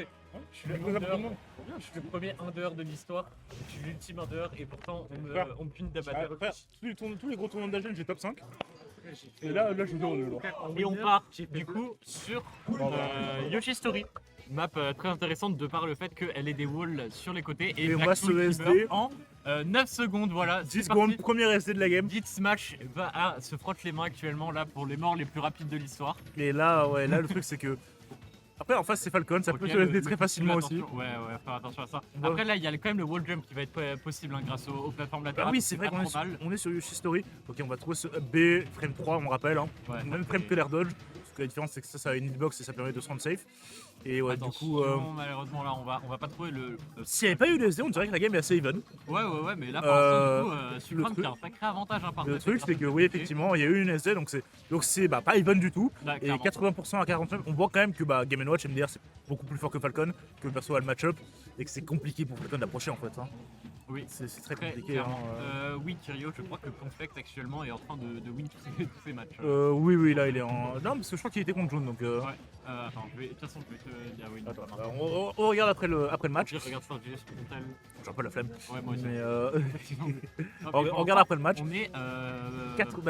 sais, je suis le premier under de l'histoire, je suis l'ultime under et pourtant on me pune d'abatteur. Tous les gros tournois d'Algen, j'ai top 5. Et là j'ai 0-2. Et on part du coup sur Yoshi Story. Map très intéressante de par le fait qu'elle ait des walls sur les côtés et on va Black se Soul qui SD. meurt en 9 secondes, voilà. 10 secondes, premier SD de la game. Git Smash se frotte les mains actuellement là pour les morts les plus rapides de l'histoire. Et là, ouais, là le truc c'est que. Après en face c'est Falcon, ça peut se SD très facilement aussi. Ouais, faire attention à ça. Après là, il y a quand même le wall jump qui va être possible grâce aux plateformes latérales. Ah oui, c'est vrai qu'on est sur Yoshi Story. Ok, on va trouver ce up B, frame 3, on rappelle. Ouais, même frame que l'air dodge. Parce que la différence c'est que ça a une hitbox et ça permet de se rendre safe. Et ouais, du coup. Malheureusement là, on va pas trouver le. S'il n'y avait pas eu le SD, on dirait que la game est assez even. Ouais, mais là, pour l'instant, du coup, Sucrome qui a un sacré avantage. Le truc, c'est que oui, effectivement, il y a eu une SD, donc c'est pas even du tout. Là, et 80% à 49%, on voit quand même que Game & Watch MDR c'est beaucoup plus fort que Falcon, que le perso a le match-up, et que c'est compliqué pour Falcon d'approcher en fait. Oui, c'est très compliqué. Oui, Kirio, je crois que Confect actuellement est en train de win tous ces matchs. Oui, là il est en. Non, parce que je crois qu'il était contre Jaune donc. Ouais, attends, de toute façon, je vais te dire oui. Attends, on regarde après le match. Je regarde ça, j'ai sur ton tel. J'ai un peu la flemme. Ouais, moi aussi. Mais on regarde après le match. On est.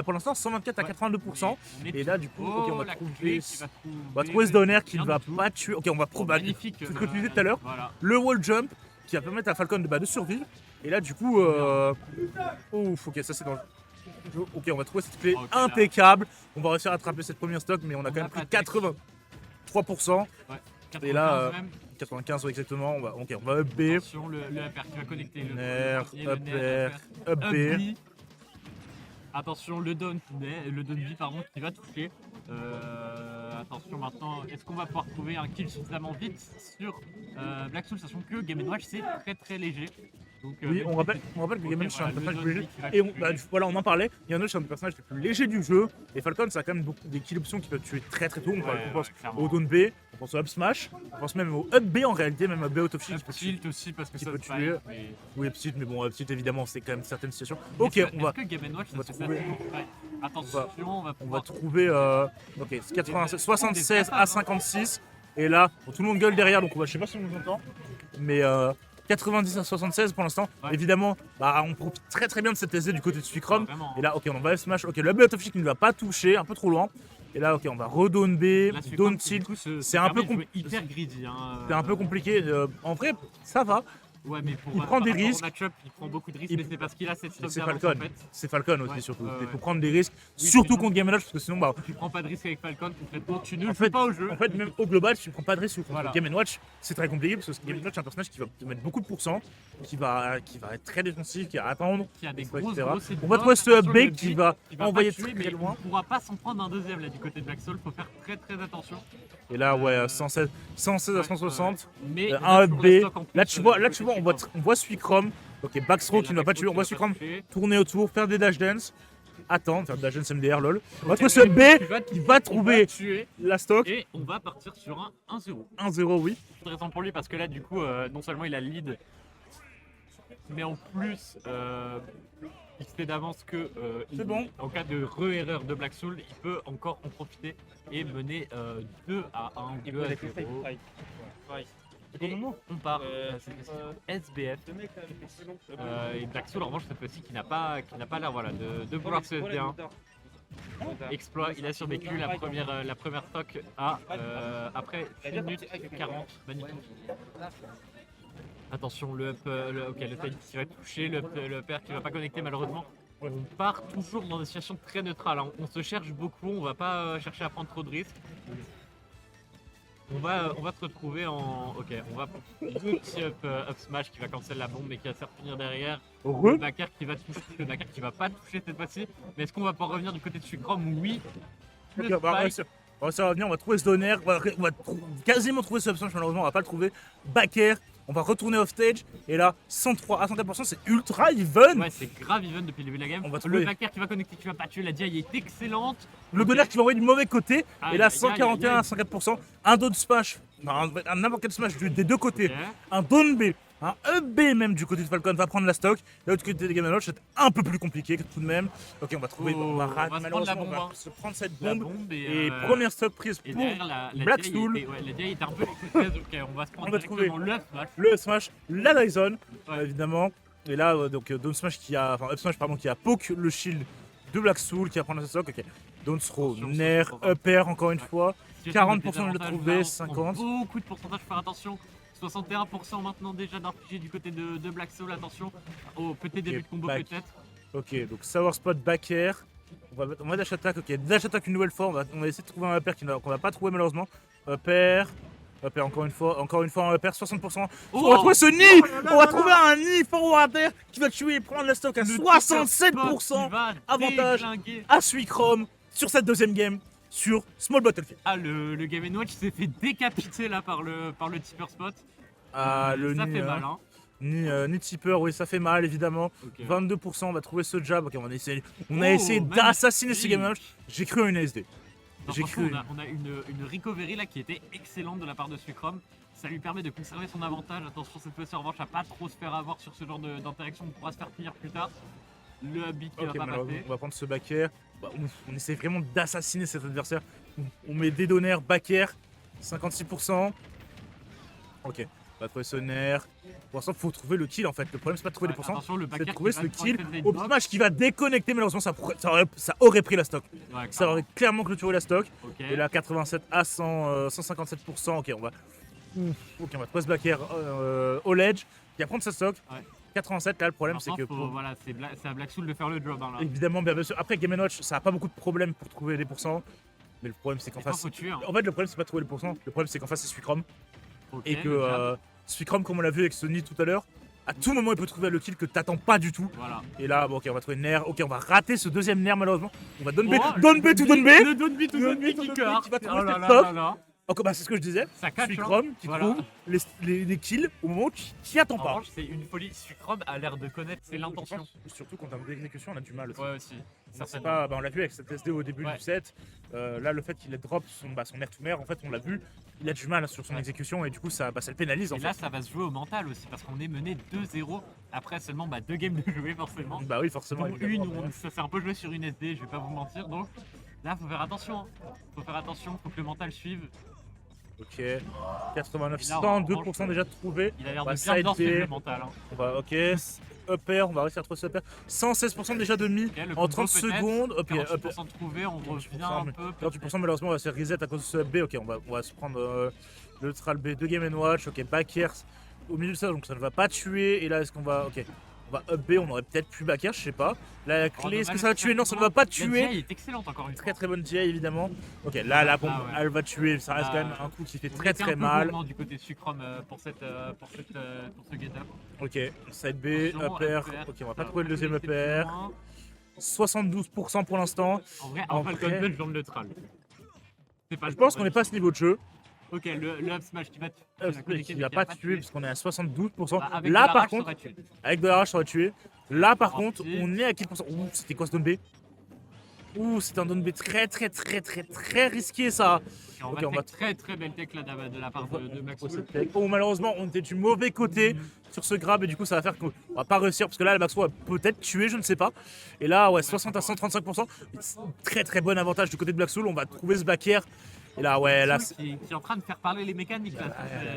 Pour l'instant, 124 à 82%. Et là, du coup, on va trouver ce donner qui ne va pas tuer. Ok, on va prouver. Magnifique. C'est ce que tu disais tout à l'heure. Voilà. Le wall jump qui va permettre à Falcon de survivre. Et là, du coup, ouf, ok, ça c'est dans le. Ok, on va trouver cette clé impeccable. On va réussir à attraper cette première stock, mais on a quand même pris 83%. Ouais, et là, 95 exactement. On va up B. Attention, le upper qui va connecter Up B. Attention, le down B pardon, qui va toucher. Attention maintenant, est-ce qu'on va pouvoir trouver un kill suffisamment vite sur Black Soul, sachant que Game & Watch c'est très léger. Donc, oui, on rappelle que Game & Watch c'est un personnage plus léger. Et voilà, on en parlait. Game & Watch c'est un des personnages les plus légers du jeu. Et Falcon, ça a quand même beaucoup des kill options qui peuvent tuer très tôt. On pense au down B, on pense au up smash, on pense même au up B en réalité, même up B out of shield. Up shield aussi parce que ça peut tuer. Oui, up shield, mais bon, up shield évidemment, c'est quand même certaines situations. Ok, on va. Est-ce que Game & Watch ça se fait? Attention, on va trouver. Ok, 76 à 56. Et là, tout le monde gueule derrière, donc je sais pas si on nous entend. Mais 90 à 76 pour l'instant. Ouais. Évidemment, on profite très bien de cette SD du côté de Suicrom. Et là, ok, on va F-Smash. Ok, le out of shield qui ne va pas toucher, un peu trop loin. Et là, ok, on va redown B, down tilt. C'est un peu hyper greedy. C'est un peu compliqué. En vrai, ça va. Ouais, mais il prend des risques. Il prend beaucoup de risques, mais c'est parce qu'il a cette stock d'avance en fait. C'est Falcon aussi surtout. Il faut prendre des risques, oui, surtout contre Game & Watch parce que sinon tu prends pas de risque avec Falcon, concrètement tu ne fais pas au jeu. En fait, même au global, tu prends pas de risque contre Game & Watch. C'est très compliqué parce que Game & Watch est un personnage qui va te mettre beaucoup de pourcents, qui va être très défensif, qui va attendre, qui a des etc. grosses on va trouver ce B qui va envoyer très loin. On pourra pas s'en prendre un deuxième là du côté de Black Soul, faut faire très attention. Et là, ouais, 116 à 160, mais un B. Là, tu vois, on voit Suicrom. Ok, backthrow qui ne va pas tuer. On voit Suicrom tourner autour, faire des dash dance. Attends, faire des dash dance MDR, lol. On va trouver ce B qui va trouver la stock. Et on va partir sur un 1-0. 1-0, oui. C'est intéressant pour lui parce que là, du coup, non seulement il a le lead, mais en plus, il sait d'avance que en cas de re-erreur de Black Soul, il peut encore en profiter et mener 2 à 1, 2 à 0. Et on part SBF et Black Soul en revanche cette fois-ci qui n'a pas l'air de vouloir se SD1. Exploit, il a survécu la première stock après 1 minute 40. Magnifique. Attention, le tail qui va toucher, le père qui va pas connecter malheureusement. On part toujours dans des situations très neutrales. On se cherche beaucoup, on va pas chercher à prendre trop de risques. On va se retrouver en. Ok, on va petit up smash qui va cancel la bombe mais qui va se faire finir derrière. Le backer qui va toucher, le backer qui va pas toucher cette fois-ci. Mais est-ce qu'on va pouvoir revenir du côté de Sucrom? Oui. Ça va revenir, on va trouver ce donner, on va quasiment trouver ce up smash, malheureusement on va pas le trouver. Backer. On va retourner off stage et là 103 à 104% c'est ultra even. Ouais, c'est grave even depuis le début de la game. Le backer qui va connecter, qui va pas tuer, la DI est excellente. Le gonner qui va envoyer du mauvais côté et là 141 à 104%. Un down smash, n'importe quel smash des deux côtés. Un down B Un EB même du côté de Falcon va prendre la stock. De l'autre côté de Game & Watch, c'est un peu plus compliqué tout de même. Ok, on va trouver, on va rater, malheureusement, on va se prendre cette bombe. Et première stock prise pour Blackstool. La DI était un peu écossaise, donc on va se prendre directement le Smash, la Dyson, évidemment. Et là, donc Down Smash qui a, enfin Up Smash pardon, qui a poke le shield de Blackstool qui va prendre la stock. Ok, Down Throw, Nair, Upper encore une fois. 40% de le trouver, 50%. Beaucoup de pourcentage, faire attention. 61% maintenant déjà d'infligé du côté de Black Soul, attention au petit début de combo peut-être. Ok, donc Sour Spot back air. On va dash attack, ok, dash attack une nouvelle fois, on va essayer de trouver un upper qu'on va pas trouver malheureusement. Upper encore une fois un upper, 60%. On va trouver ce nid. On va trouver un nid forward air qui va tuer et prendre la stock à 67% avantage à Suicrom sur cette deuxième game. Sur Small Battlefield. Ah, le Game & Watch s'est fait décapiter là par le tipper spot. Ah, ça fait mal, hein. Ni tipper, oui, ça fait mal évidemment. Okay. 22%, on va trouver ce jab. Ok, on a essayé d'assassiner ce Game & Watch. J'ai cru à une SD. J'ai cru. On a une recovery là qui était excellente de la part de Suicrom. Ça lui permet de conserver son avantage. Attention, cette fois-ci en revanche à pas trop se faire avoir sur ce genre d'interaction. On pourra se faire finir plus tard. Le beat qui va pas passer. On va prendre ce back air. On essaie vraiment d'assassiner cet adversaire. On met des donners back air, 56%. Ok, on va trouver ce nair. Pour l'instant, il faut trouver le kill en fait. Le problème, c'est pas de trouver les pourcents, c'est de trouver ce kill. Au Smash qui va déconnecter, malheureusement, ça aurait pris la stock. Ouais, ça aurait clairement clôturé la stock. Okay. Et là, 87 à 157%. Ok, on va trouver ce back air au ledge. Qui va prendre sa stock. Ouais. 87, là le problème c'est que. Voilà, c'est à Black Soul de faire le drop. Hein, là. Évidemment, bien sûr. Après Game & Watch, ça a pas beaucoup de problèmes pour trouver les pourcents. Mais le problème c'est qu'en face. En fait, le problème c'est pas de trouver les pourcents. Le problème c'est qu'en face c'est Suicrom. Et que Suicrom, comme on l'a vu avec Sony tout à l'heure, à tout moment il peut trouver le kill que t'attends pas du tout. Voilà. Et là, bon, ok, on va trouver Nair. Ok, on va rater ce deuxième Nair malheureusement. On va Down B to Down B. Le Down B to Down B qui va trouver cette top. Encore, c'est ce que je disais. Suicrom qui trouve les kills au moment où tu attends pas. C'est une folie. Suicrom a l'air de connaître, c'est l'intention. Surtout qu'en termes d'exécution, on a du mal aussi. Ouais, aussi. On l'a vu avec cette SD au début du set. Là, le fait qu'il ait drop son air to mer, en fait, on l'a vu. Il a du mal sur son exécution et du coup, ça le pénalise. Et là, ça va se jouer au mental aussi parce qu'on est mené 2-0 après seulement 2 games de jouer, forcément. Bah oui, forcément. Ça s'est un peu joué sur une SD, je vais pas vous mentir. Donc là, faut faire attention. Faut que le mental suive. Ok, 89, 102% déjà trouvé. Il a l'air de bien danser le mental. Ok, upper, on va réussir à trouver ce upper. 116% déjà de mi en 30 secondes. Ok, 40% trouvé, on revient un peu. 48% malheureusement, on va se faire reset à cause de ce B. Ok, on va se prendre le neutral B de Game & Watch. Ok, back air au milieu de ça, donc ça ne va pas tuer. Et là, est-ce qu'on va. Ok. On va up B, on aurait peut-être pu back air, je sais pas. La clé, est-ce que ça va tuer? Non, ça ne va pas tuer. La DI est excellente encore une fois. Très bonne DI évidemment. Ok, là la bombe, elle va tuer. Ça reste quand même un coup qui fait très mal. Du côté Suicrom pour ce get-up. Ok, side B, upper. Ok, on va pas trouver le deuxième upper. 72% pour l'instant. En vrai, Falcon Punch dans le neutral. Je pense qu'on n'est pas à ce niveau de jeu. Ok, le up smash qui va va pas tuer parce qu'on est à 72%. Là par contre, avec de la rage ça aurait tué. Là par contre, on est à quel pourcent? Ouh, c'était quoi ce down B? Ouh, c'était un down B très risqué ça. Ok, on va très belle tech là de la part de Max. Oh, malheureusement, on était du mauvais côté sur ce grab et du coup ça va faire qu'on va pas réussir parce que là le Maxo va peut-être tuer, je ne sais pas. Et là, ouais, 60 à 135%. Très bon avantage du côté de Black Soul. On va trouver ce back air. Et là, ouais, là. Qui est en train de faire parler les mécaniques.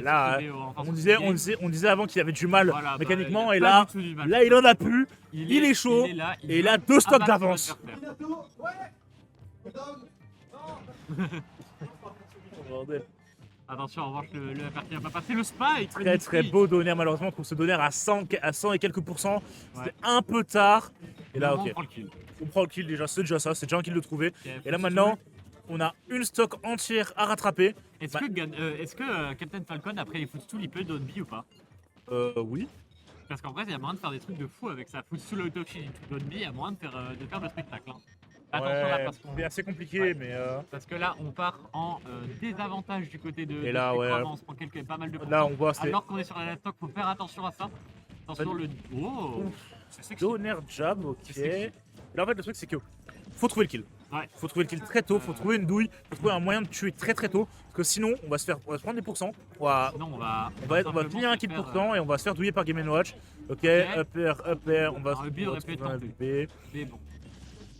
Là, on disait avant qu'il avait du mal mécaniquement, et là, il en a plus. Il est chaud. Et il a 2 stocks d'avance. Attention, en revanche, le parti n'a pas passé le spike. Très beau donner, malheureusement, pour se donner à 100 et quelques pourcents. C'était un peu tard. Et là, ok. On prend le kill déjà, c'est déjà ça, c'est déjà un kill de trouver. Et là, maintenant. On a une stock entière à rattraper. Est-ce que Captain Falcon, après les footstool, il peut down B ou pas? Oui. Parce qu'en vrai, il y a moyen de faire des trucs de fou avec sa footstool out of shield down B, il y a moyen de faire le spectacle. Hein. Attention là, parce qu'on... C'est assez compliqué, mais... Parce que là, on part en désavantage du côté de... Et là, on se prend pas mal de points. Là, on voit... Alors qu'on est sur la stock, faut faire attention à ça. Attention, le... Oh, Donner jab, ok. Là, en fait, le truc, c'est que faut trouver le kill. Ouais. Faut trouver le kill très tôt, faut trouver une douille, faut trouver un moyen de tuer très très tôt. Parce que sinon, on va se prendre des pourcents. Sinon, on va finir un kill faire, pourcent et on va se faire douiller par Game Watch. Ok, upper, on va un B aurait pu être tenté. B. Mais bon.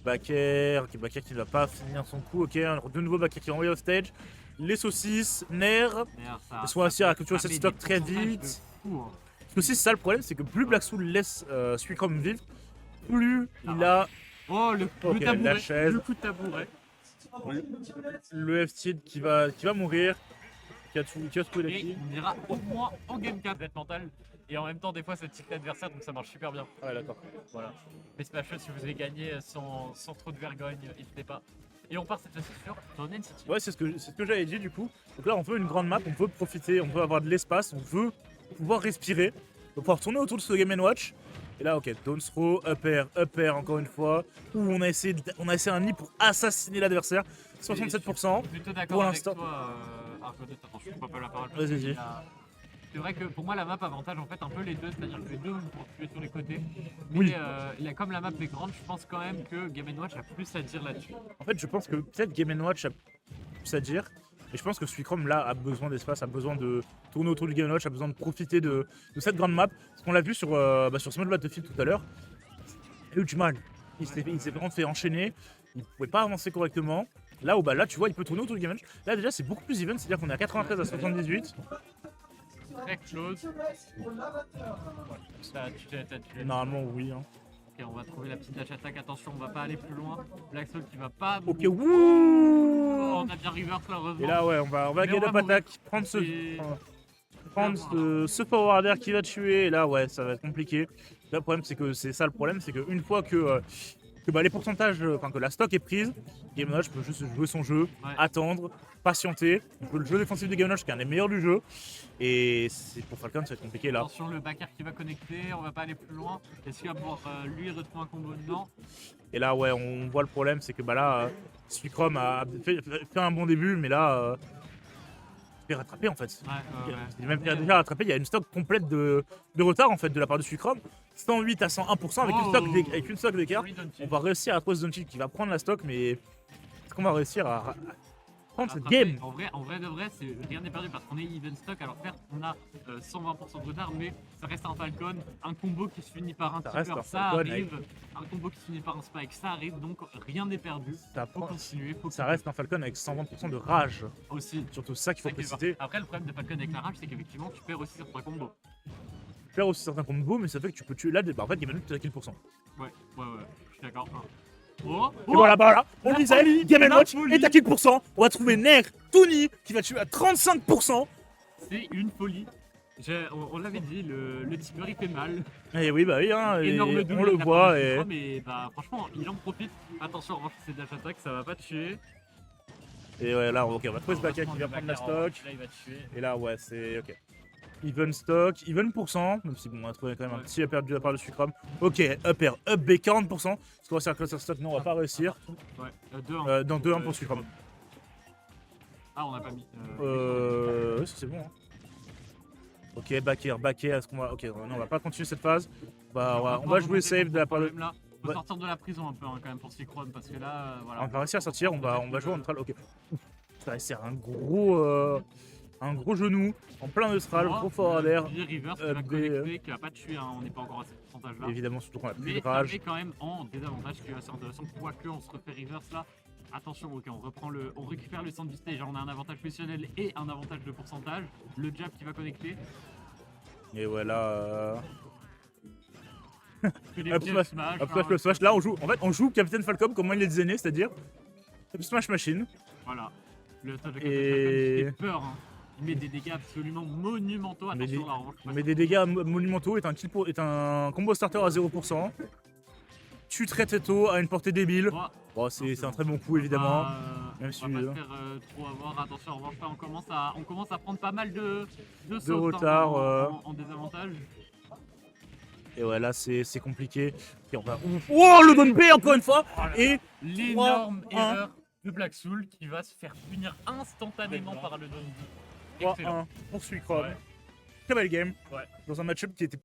Backer, ok, Backer qui ne va pas finir son coup. Ok, de nouveau Backer qui est envoyé off stage. Les saucisses, nerfs. Ils sont assis à culturer cette stock très vite. Parce que c'est ça le problème, c'est que plus Black Soul laisse Suicrom vivre, plus il a. Oh, le tabouret, la chaise. le coup de tabouret. Le F-Tilt qui va mourir. Qui va se trouver la Et kill. on ira au moins en game 4 d'être mental. Et en même temps, des fois, ça tilt l'adversaire, donc ça marche super bien. Ouais, d'accord. Voilà. Mais c'est pas chaud si vous avez gagné sans trop de vergogne, n'hésitez pas. Et on part cette fois-ci sur Donnen City. Ouais, c'est ce que j'avais dit du coup. Donc là, on veut une grande map, on veut profiter, on veut avoir de l'espace, on veut pouvoir respirer, on veut pouvoir tourner autour de ce Game & Watch. Et là, ok, down throw, upper encore une fois. Où on a essayé un nid pour assassiner l'adversaire. 67%. Je suis plutôt d'accord avec l'instant. toi, Argonet. Attends, je ne prends pas la parole. Vas-y. C'est vrai que pour moi, la map avantage en fait un peu les deux, c'est-à-dire que les deux pour tuer sur les côtés. Mais Oui. comme la map est grande, je pense quand même que Game & Watch a plus à dire là-dessus. En fait, je pense que peut-être Game & Watch a plus à dire. Et je pense que Suicrom là a besoin d'espace, a besoin de tourner autour du Game & Watch, a besoin de profiter de cette grande map. Parce qu'on l'a vu sur Smash Battlefield tout à l'heure. Il a eu du mal. Il s'est vraiment fait enchaîner. Il ne pouvait pas avancer correctement. Là, là, tu vois, il peut tourner autour du Game & Watch. Là, déjà, c'est beaucoup plus even, c'est-à-dire qu'on est à 93 à 78. Très close. T'as tué. Normalement, oui. Hein. Ok, on va trouver la petite dash attack. Attention, on va pas aller plus loin. Black Soul qui va pas. Ok, Oh, wouh. on a bien reverse là, heureusement. Et là, ouais, on va get up attack, prendre ce forwarder qui va tuer. Et là, ouais, ça va être compliqué. Là, le problème, c'est que c'est ça le problème, c'est qu'une fois que les pourcentages, que la stock est prise, Game & Watch peut juste jouer son jeu, attendre, patienter. Le jeu défensif de Game & Watch qui est un des meilleurs du jeu. Et pour Falcon, ça va être compliqué là. Attention, le backer qui va connecter, on va pas aller plus loin. Est-ce qu'il va pouvoir lui retrouver un combo dedans? Et là, ouais, on voit le problème, c'est que là, Suicrom a fait un bon début, mais là, il est rattrapé en fait. Il est même déjà rattrapé, il y a une stock complète de retard en fait de la part de Suicrom. 108 à 101% avec une stock d'écart. On va réussir à trouver ce Doncic qui va prendre la stock, mais est-ce qu'on va réussir à prendre cette game? En vrai de vrai, rien n'est perdu parce qu'on est even stock. Alors certes, on a 120% de retard, mais ça reste un Falcon, un combo qui se finit par un tipper, ça arrive. Un combo qui se finit par un spike, ça arrive. Donc rien n'est perdu. Faut continuer. Ça reste un Falcon avec 120% de rage. Aussi. Surtout ça qu'il faut préciser. Après, le problème de Falcon avec la rage, c'est qu'effectivement, tu perds aussi certains combos. Tu perds aussi certains combos, mais ça fait que tu peux tuer là. En fait, Game & Watch, tu as kill %. Ouais, je suis d'accord. Oh, et voilà, on le disait, Game & Watch est à kill %. On va trouver Nair, Tony qui va tuer à 35%. C'est une folie. On l'avait dit, le tipper il fait mal. Et oui, bah oui, hein, énorme on le voit. Mais bah, franchement, il en profite. Attention, c'est dash attack, ça va pas tuer. Et ouais, là, ok, on va trouver ce backer qui va prendre la stock. Là, il va tuer. Et là, ouais, c'est ok. Even stock, even %, même si bon, on a trouvé quand même un petit upper de la part de Suicrom. Ok, upper, up B 40%. Est-ce qu'on va faire cluster stock? Non, on va pas réussir. Ouais, 2-1. Dans 2-1 pour Suicrom. Ah, on n'a pas mis. Oui, c'est bon. Hein. Ok, backer, est-ce qu'on va. Ok, non, on va pas continuer cette phase. On va jouer safe de la part de. On va sortir de la prison un peu quand même pour Suicrom parce que là, voilà. On va réussir à sortir, on va jouer en neutral. Ok. C'est un gros genou en plein neutral, gros forwarder. Reverse qui va connecter, qui va pas tuer, hein, on n'est pas encore à ce pourcentage là. Évidemment, surtout qu'on a plus mais de rage. ça met quand même en désavantage, ce qui est assez intéressant. Quoique on se refait reverse là. Attention, ok, on récupère le centre du stage, on a un avantage positionnel et un avantage de pourcentage. Le jab qui va connecter. Et voilà. Up smash. Là, on joue Captain Falcon comme moi il les aînés, c'est-à-dire Smash Machine. Voilà. Le touch de Captain Falcon qui fait peur. Hein. Il met des dégâts absolument monumentaux. Attention, mais des dégâts monumentaux est un combo starter à 0%. Tue très tôt à une portée débile. Bon, c'est un très bon coup évidemment. Même si on va pas se faire trop avoir. Attention, en revanche, on commence à prendre pas mal de retard en désavantage. Et ouais, là c'est compliqué. Et on va... Oh, le down B encore une fois. Et l'énorme erreur de Black Soul qui va se faire punir instantanément par le down B. 3-1 pour Suicrom. Très belle game. Dans un match-up qui était